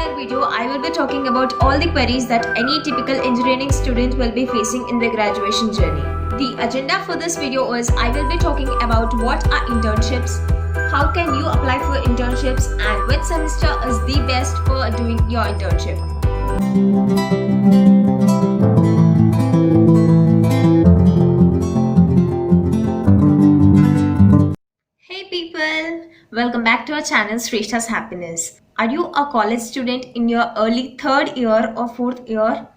particular video, I will be talking about all the queries that any typical engineering student will be facing in their graduation journey. The agenda for this video is I will be talking about what are internships, how can you apply for internships, and which semester is the best for doing your internship. Hey people, welcome back to our channel Shresta's Happiness. Are you a college student in your early third year or fourth year?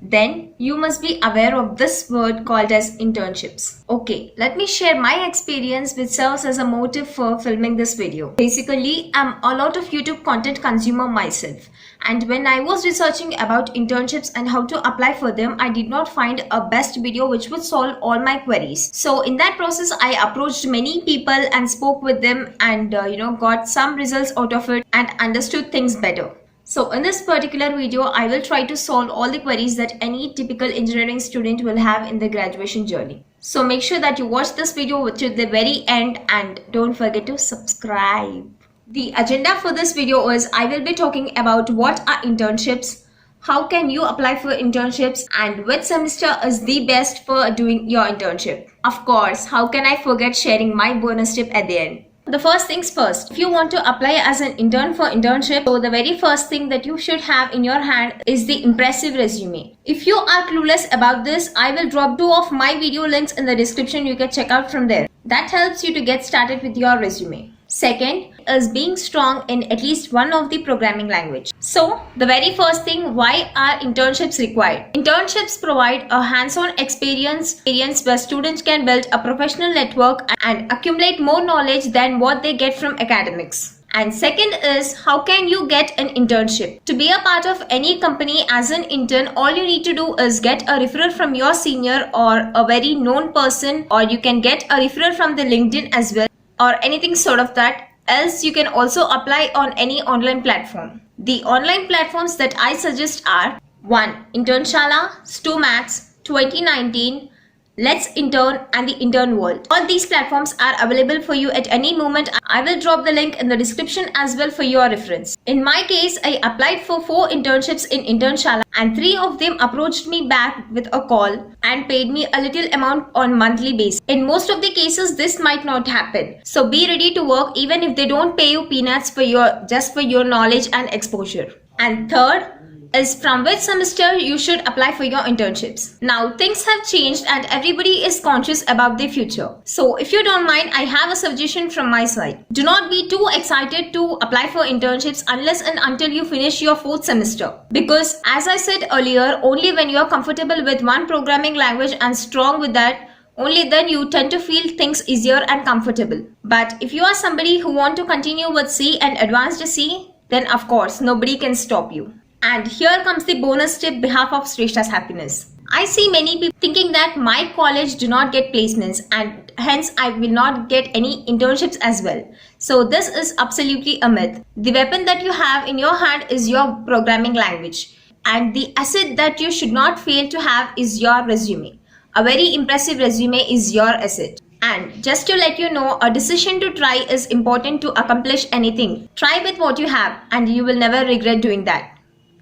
Then you must be aware of this word called as internships. Okay, let me share my experience which serves as a motive for filming this video. Basically, I'm a lot of YouTube content consumer myself, and when I was researching about internships and how to apply for them, I did not find a best video which would solve all my queries. So in that process, I approached many people and spoke with them and got some results out of it and understood things better. So in this particular video, I will try to solve all the queries that any typical engineering student will have in their graduation journey. So make sure that you watch this video to the very end and don't forget to subscribe. The agenda for this video is I will be talking about what are internships, how can you apply for internships, and which semester is the best for doing your internship. Of course, how can I forget sharing my bonus tip at the end. The first things first, if you want to apply as an intern for internship, so the very first thing that you should have in your hand is the impressive resume. If you are clueless about this, I will drop 2 of my video links in the description. You can check out from there. That helps you to get started with your resume. Second is being strong in at least one of the programming language. So the very first thing, why are internships required? Internships provide a hands-on experience where students can build a professional network and accumulate more knowledge than what they get from academics. And second is, how can you get an internship? To be a part of any company as an intern, all you need to do is get a referral from your senior or a very known person, or you can get a referral from the LinkedIn as well, or anything sort of that. Else you can also apply on any online platform. The online platforms that I suggest are 1. Internshala, stuMagz, 2019, Letsintern, and the Internworld. All these platforms are available for you at any moment. I will drop the link in the description as well for your reference. In my case, I applied for 4 internships in Internshala, and 3 of them approached me back with a call and paid me a little amount on monthly basis. In most of the cases, this might not happen. So be ready to work even if they don't pay you peanuts for your knowledge and exposure. And third is from which semester you should apply for your internships. Now things have changed and everybody is conscious about their future. So if you don't mind, I have a suggestion from my side. Do not be too excited to apply for internships unless and until you finish your 4th semester. Because as I said earlier, only when you are comfortable with one programming language and strong with that, only then you tend to feel things easier and comfortable. But if you are somebody who want to continue with C and advanced C, then of course nobody can stop you. And here comes the bonus tip behalf of Shresta's Happiness. I see many people thinking that my college do not get placements and hence I will not get any internships as well. So this is absolutely a myth. The weapon that you have in your hand is your programming language, and the asset that you should not fail to have is your resume. A very impressive resume is your asset. And just to let you know, a decision to try is important to accomplish anything. Try with what you have and you will never regret doing that.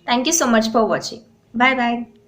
Thank you so much for watching. Bye bye.